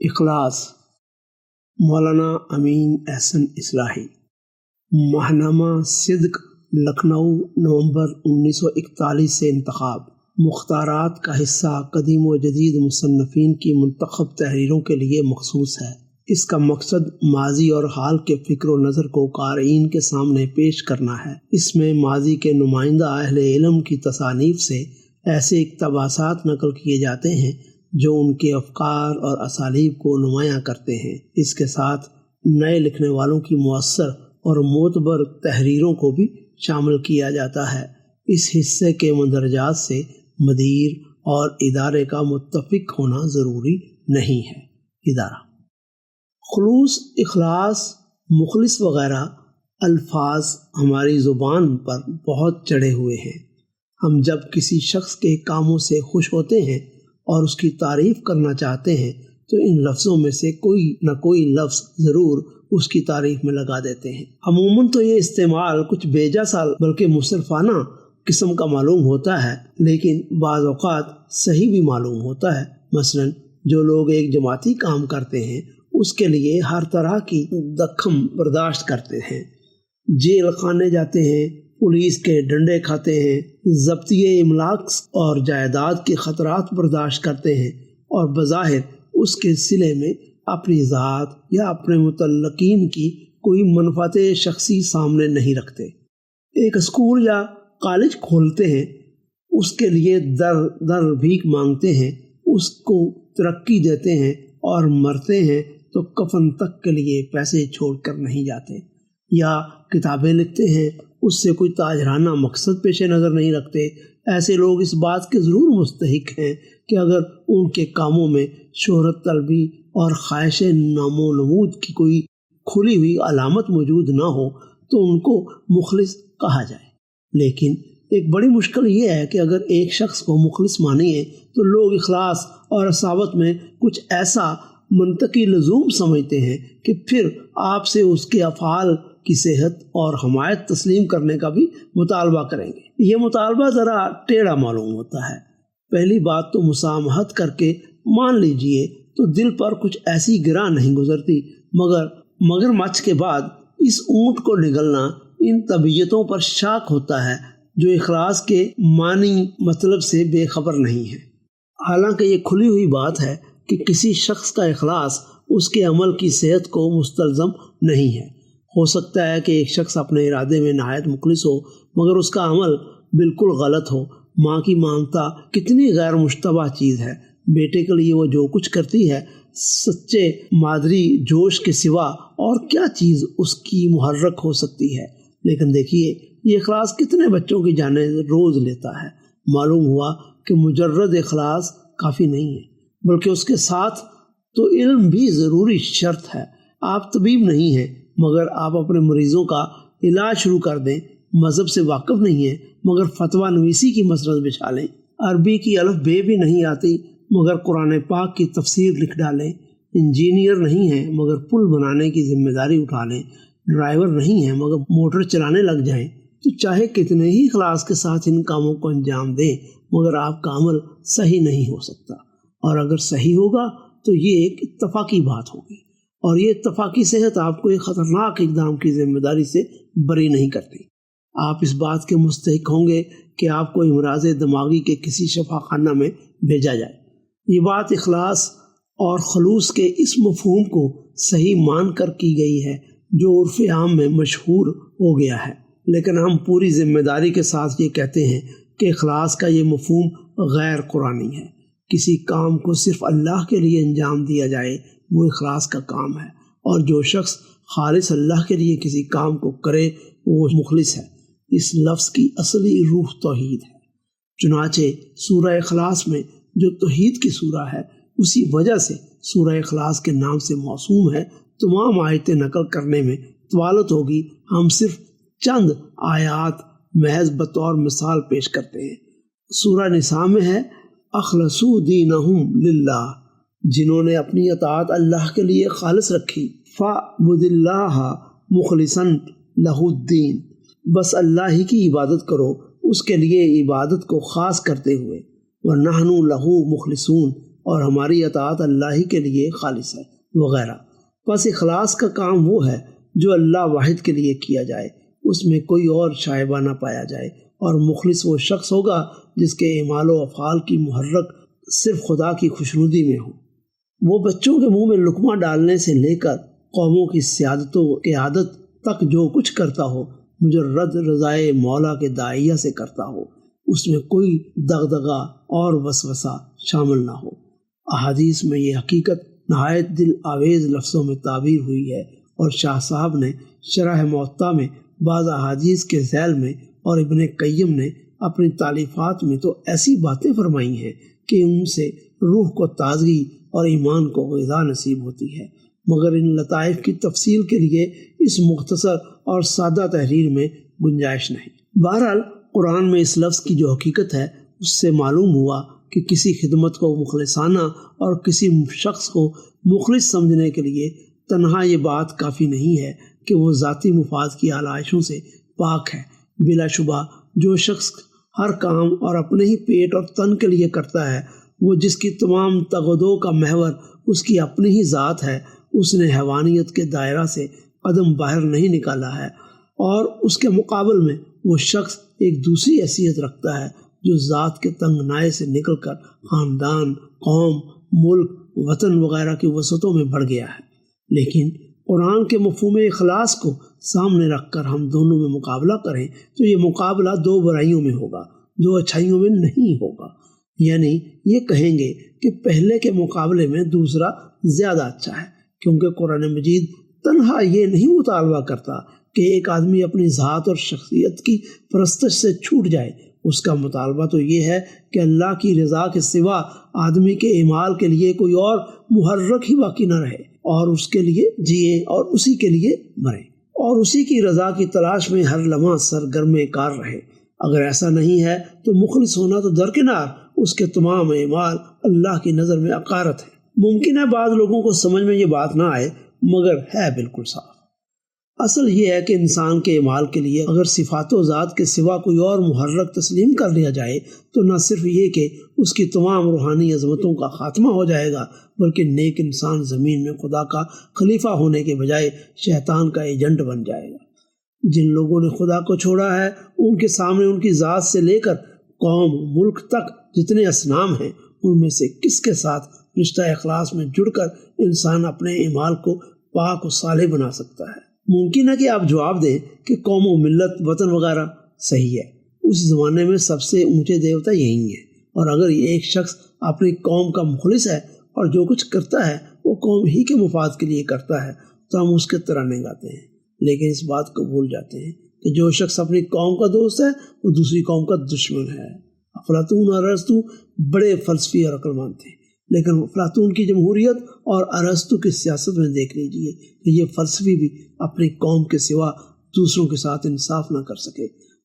اخلاص مولانا امین احسن اصلاحی ماہنامہ صدق لکھنؤ نومبر 1941 سے انتخاب مختارات کا حصہ قدیم و جدید مصنفین کی منتخب تحریروں کے لیے مخصوص ہے۔ اس کا مقصد ماضی اور حال کے فکر و نظر کو قارئین کے سامنے پیش کرنا ہے۔ اس میں ماضی کے نمائندہ اہل علم کی تصانیف سے ایسے اقتباسات نقل کیے جاتے ہیں جو ان کے افکار اور اسالیب کو نمایاں کرتے ہیں۔ اس کے ساتھ نئے لکھنے والوں کی مؤثر اور معتبر تحریروں کو بھی شامل کیا جاتا ہے۔ اس حصے کے مندرجات سے مدیر اور ادارے کا متفق ہونا ضروری نہیں ہے۔ ادارہ خلوص، اخلاص، مخلص وغیرہ الفاظ ہماری زبان پر بہت چڑھے ہوئے ہیں۔ ہم جب کسی شخص کے کاموں سے خوش ہوتے ہیں اور اس کی تعریف کرنا چاہتے ہیں تو ان لفظوں میں سے کوئی نہ کوئی لفظ ضرور اس کی تعریف میں لگا دیتے ہیں۔ عموماً تو یہ استعمال کچھ بیجا سال بلکہ مصرفانہ قسم کا معلوم ہوتا ہے، لیکن بعض اوقات صحیح بھی معلوم ہوتا ہے۔ مثلاً جو لوگ ایک جماعتی کام کرتے ہیں اس کے لیے ہر طرح کی دکھم برداشت کرتے ہیں، جیل خانے جاتے ہیں، پولیس کے ڈنڈے کھاتے ہیں، ضبطیے املاک اور جائیداد کے خطرات برداشت کرتے ہیں اور بظاہر اس کے صلے میں اپنی ذات یا اپنے متعلقین کی کوئی منفعت شخصی سامنے نہیں رکھتے۔ ایک اسکول یا کالج کھولتے ہیں، اس کے لیے در در بھیک مانگتے ہیں، اس کو ترقی دیتے ہیں اور مرتے ہیں تو کفن تک کے لیے پیسے چھوڑ کر نہیں جاتے، یا کتابیں لکھتے ہیں، اس سے کوئی تاجرانہ مقصد پیش نظر نہیں رکھتے۔ ایسے لوگ اس بات کے ضرور مستحق ہیں کہ اگر ان کے کاموں میں شہرت طلبی اور خواہش نام و نمود کی کوئی کھلی ہوئی علامت موجود نہ ہو تو ان کو مخلص کہا جائے۔ لیکن ایک بڑی مشکل یہ ہے کہ اگر ایک شخص کو مخلص مانیے تو لوگ اخلاص اور اصابت میں کچھ ایسا منطقی لزوم سمجھتے ہیں کہ پھر آپ سے اس کے افعال کی صحت اور حمایت تسلیم کرنے کا بھی مطالبہ کریں گے۔ یہ مطالبہ ذرا ٹیڑھا معلوم ہوتا ہے۔ پہلی بات تو مسامحت کر کے مان لیجئے تو دل پر کچھ ایسی گراں نہیں گزرتی، مگر مچھ کے بعد اس اونٹ کو نگلنا ان طبیعتوں پر شاک ہوتا ہے جو اخلاص کے معنی مطلب سے بے خبر نہیں ہے۔ حالانکہ یہ کھلی ہوئی بات ہے کہ کسی شخص کا اخلاص اس کے عمل کی صحت کو مستلزم نہیں ہے۔ ہو سکتا ہے کہ ایک شخص اپنے ارادے میں نہایت مخلص ہو مگر اس کا عمل بالکل غلط ہو۔ ماں کی مامتا کتنی غیر مشتبہ چیز ہے، بیٹے کے لیے وہ جو کچھ کرتی ہے سچے مادری جوش کے سوا اور کیا چیز اس کی محرک ہو سکتی ہے۔ لیکن دیکھیے یہ اخلاص کتنے بچوں کی جانیں روز لیتا ہے۔ معلوم ہوا کہ مجرد اخلاص کافی نہیں ہے بلکہ اس کے ساتھ تو علم بھی ضروری شرط ہے۔ آپ طبیب نہیں ہیں مگر آپ اپنے مریضوں کا علاج شروع کر دیں، مذہب سے واقف نہیں ہیں مگر فتویٰ نویسی کی مسرت بچھا لیں، عربی کی الف بے بھی نہیں آتی مگر قرآن پاک کی تفسیر لکھ ڈالیں، انجینئر نہیں ہیں مگر پل بنانے کی ذمہ داری اٹھا لیں، ڈرائیور نہیں ہیں مگر موٹر چلانے لگ جائیں، تو چاہے کتنے ہی اخلاص کے ساتھ ان کاموں کو انجام دیں مگر آپ کا عمل صحیح نہیں ہو سکتا، اور اگر صحیح ہوگا تو یہ ایک اتفاقی بات ہوگی، اور یہ اتفاقی صحت آپ کو ایک خطرناک اقدام کی ذمہ داری سے بری نہیں کرتی۔ آپ اس بات کے مستحق ہوں گے کہ آپ کو امراض دماغی کے کسی شفا خانہ میں بھیجا جائے۔ یہ بات اخلاص اور خلوص کے اس مفہوم کو صحیح مان کر کی گئی ہے جو عرف عام میں مشہور ہو گیا ہے، لیکن ہم پوری ذمہ داری کے ساتھ یہ کہتے ہیں کہ اخلاص کا یہ مفہوم غیر قرآنی ہے۔ کسی کام کو صرف اللہ کے لیے انجام دیا جائے وہ اخلاص کا کام ہے، اور جو شخص خالص اللہ کے لیے کسی کام کو کرے وہ مخلص ہے۔ اس لفظ کی اصلی روح توحید ہے۔ چنانچہ سورہ اخلاص میں جو توحید کی سورہ ہے اسی وجہ سے سورہ اخلاص کے نام سے موسوم ہے۔ تمام آیتیں نقل کرنے میں طوالت ہوگی، ہم صرف چند آیات محض بطور مثال پیش کرتے ہیں۔ سورہ نساء میں ہے اخلصوا دینہم للہ، جنہوں نے اپنی اطاعت اللہ کے لیے خالص رکھی، فاعبد اللہ مخلصا لہ الدین، بس اللہ ہی کی عبادت کرو اس کے لیے عبادت کو خاص کرتے ہوئے، وَنَحْنُ لَهُ مخلصون، اور ہماری اطاعت اللہ ہی کے لیے خالص ہے وغیرہ۔ پس اخلاص کا کام وہ ہے جو اللہ واحد کے لیے کیا جائے، اس میں کوئی اور شائبہ نہ پایا جائے، اور مخلص وہ شخص ہوگا جس کے اعمال و افعال کی محرک صرف خدا کی خوشنودی میں ہو۔ وہ بچوں کے منہ میں لقمہ ڈالنے سے لے کر قوموں کی سیادت و قیادت تک جو کچھ کرتا ہو مجرد رضائے مولا کے داعیہ سے کرتا ہو، اس میں کوئی دغدغہ اور وسوسہ شامل نہ ہو۔ احادیث میں یہ حقیقت نہایت دل آویز لفظوں میں تعبیر ہوئی ہے، اور شاہ صاحب نے شرح موطا میں بعض احادیث کے ذیل میں اور ابن قیم نے اپنی تالیفات میں تو ایسی باتیں فرمائی ہیں کہ ان سے روح کو تازگی اور ایمان کو غذا نصیب ہوتی ہے، مگر ان لطائف کی تفصیل کے لیے اس مختصر اور سادہ تحریر میں گنجائش نہیں۔ بہرحال قرآن میں اس لفظ کی جو حقیقت ہے اس سے معلوم ہوا کہ کسی خدمت کو مخلصانہ اور کسی شخص کو مخلص سمجھنے کے لیے تنہا یہ بات کافی نہیں ہے کہ وہ ذاتی مفاد کی آلائشوں سے پاک ہے۔ بلا شبہ جو شخص ہر کام اور اپنے ہی پیٹ اور تن کے لیے کرتا ہے، وہ جس کی تمام تغدو کا محور اس کی اپنی ہی ذات ہے، اس نے حیوانیت کے دائرہ سے قدم باہر نہیں نکالا ہے، اور اس کے مقابل میں وہ شخص ایک دوسری حیثیت رکھتا ہے جو ذات کے تنگنائے سے نکل کر خاندان، قوم، ملک، وطن وغیرہ کی وسعتوں میں بڑھ گیا ہے۔ لیکن قرآن کے مفہوم اخلاص کو سامنے رکھ کر ہم دونوں میں مقابلہ کریں تو یہ مقابلہ دو برائیوں میں ہوگا، دو اچھائیوں میں نہیں ہوگا۔ یعنی یہ کہیں گے کہ پہلے کے مقابلے میں دوسرا زیادہ اچھا ہے، کیونکہ قرآن مجید تنہا یہ نہیں مطالبہ کرتا کہ ایک آدمی اپنی ذات اور شخصیت کی پرستش سے چھوٹ جائے۔ اس کا مطالبہ تو یہ ہے کہ اللہ کی رضا کے سوا آدمی کے اعمال کے لیے کوئی اور محرک ہی باقی نہ رہے، اور اس کے لیے جیے اور اسی کے لیے مرے، اور اسی کی رضا کی تلاش میں ہر لمحہ سرگرم کار رہے۔ اگر ایسا نہیں ہے تو مخلص ہونا تو درکنار، اس کے تمام اعمال اللہ کی نظر میں عقارت ہے۔ ممکن ہے بعض لوگوں کو سمجھ میں یہ بات نہ آئے، مگر ہے بالکل صاف۔ اصل یہ ہے کہ انسان کے اعمال کے لیے اگر صفات و ذات کے سوا کوئی اور محرک تسلیم کر لیا جائے تو نہ صرف یہ کہ اس کی تمام روحانی عظمتوں کا خاتمہ ہو جائے گا، بلکہ نیک انسان زمین میں خدا کا خلیفہ ہونے کے بجائے شیطان کا ایجنٹ بن جائے گا۔ جن لوگوں نے خدا کو چھوڑا ہے ان کے سامنے ان کی ذات سے لے کر قوم، ملک تک جتنے اصنام ہیں، ان میں سے کس کے ساتھ رشتہ اخلاص میں جڑ کر انسان اپنے اعمال کو پاک و صالح بنا سکتا ہے؟ ممکن ہے کہ آپ جواب دیں کہ قوم و ملت، وطن وغیرہ صحیح ہے، اس زمانے میں سب سے اونچے دیوتا یہی ہیں، اور اگر یہ ایک شخص اپنی قوم کا مخلص ہے اور جو کچھ کرتا ہے وہ قوم ہی کے مفاد کے لیے کرتا ہے تو ہم اس کے ترانے گاتے ہیں، لیکن اس بات کو بھول جاتے ہیں کہ جو شخص اپنی قوم کا دوست ہے وہ دوسری قوم کا دشمن ہے۔ افلاطون اور ارسطو بڑے فلسفی اور عقلمند تھے، لیکن افلاطون کی جمہوریت اور ارسطو کی سیاست میں دیکھ لیجئے کہ یہ فلسفی بھی اپنی قوم کے سوا دوسروں کے ساتھ انصاف نہ کر سکے۔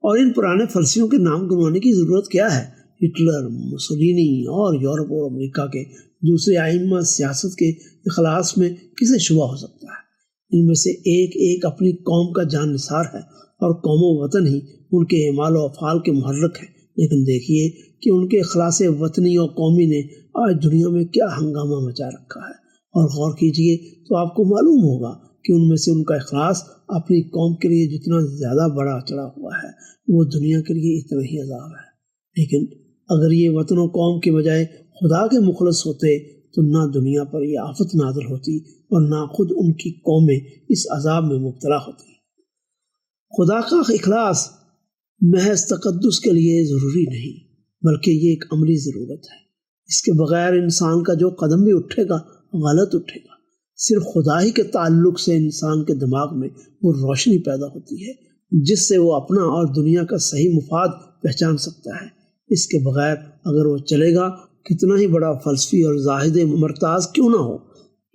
اور ان پرانے فلسفیوں کے نام گنوانے کی ضرورت کیا ہے؟ ہٹلر، مسولینی اور یورپ اور امریکہ کے دوسرے ائمہ سیاست کے اخلاص میں کسے شبہ ہو سکتا ہے؟ ان میں سے ایک ایک اپنی قوم کا جان نثار ہے، اور قوم و وطن ہی ان کے اعمال و افعال کے محرک ہیں۔ لیکن دیکھیے کہ ان کے اخلاص وطنی اور قومی نے آج دنیا میں کیا ہنگامہ مچا رکھا ہے، اور غور کیجئے تو آپ کو معلوم ہوگا کہ ان میں سے ان کا اخلاص اپنی قوم کے لیے جتنا زیادہ بڑا چڑھا ہوا ہے وہ دنیا کے لیے اتنا ہی عذاب ہے۔ لیکن اگر یہ وطن و قوم کے بجائے خدا کے مخلص ہوتے تو نہ دنیا پر یہ آفت نازل ہوتی اور نہ خود ان کی قومیں اس عذاب میں مبتلا ہوتی۔ خدا کا اخلاص محض تقدس کے لیے ضروری نہیں، بلکہ یہ ایک عملی ضرورت ہے۔ اس کے بغیر انسان کا جو قدم بھی اٹھے گا غلط اٹھے گا۔ صرف خدا ہی کے تعلق سے انسان کے دماغ میں وہ روشنی پیدا ہوتی ہے جس سے وہ اپنا اور دنیا کا صحیح مفاد پہچان سکتا ہے۔ اس کے بغیر اگر وہ چلے گا، کتنا ہی بڑا فلسفی اور زاہد مرتاز کیوں نہ ہو،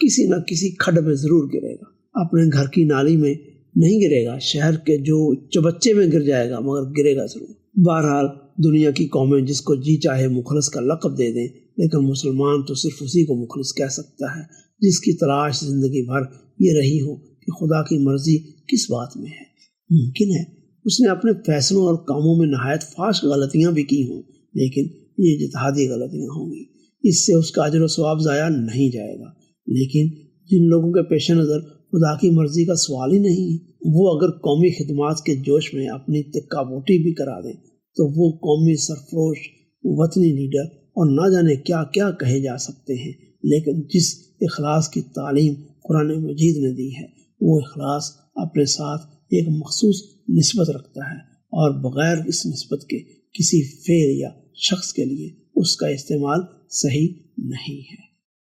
کسی نہ کسی کھڈ میں ضرور گرے گا۔ اپنے گھر کی نالی میں نہیں گرے گا، شہر کے جو چبچے میں گر جائے گا، مگر گرے گا ضرور۔ بہرحال دنیا کی قومیں جس کو جی چاہے مخلص کا لقب دے دیں، لیکن مسلمان تو صرف اسی کو مخلص کہہ سکتا ہے جس کی تلاش زندگی بھر یہ رہی ہو کہ خدا کی مرضی کس بات میں ہے۔ ممکن ہے اس نے اپنے فیصلوں اور کاموں میں نہایت فاحش غلطیاں بھی کی ہوں، لیکن یہ اجتہادی غلطیاں ہوں گی۔ اس سے اس کا اجر و ثواب ضائع نہیں جائے گا۔ لیکن جن لوگوں کے پیش نظر خدا کی مرضی کا سوال ہی نہیں، وہ اگر قومی خدمات کے جوش میں اپنی تکہ بوٹی بھی کرا دیں تو وہ قومی سرفروش، وطنی لیڈر اور نہ جانے کیا کیا کہے جا سکتے ہیں، لیکن جس اخلاص کی تعلیم قرآن مجید نے دی ہے وہ اخلاص اپنے ساتھ ایک مخصوص نسبت رکھتا ہے، اور بغیر اس نسبت کے کسی فعل یا شخص کے لیے اس کا استعمال صحیح نہیں ہے۔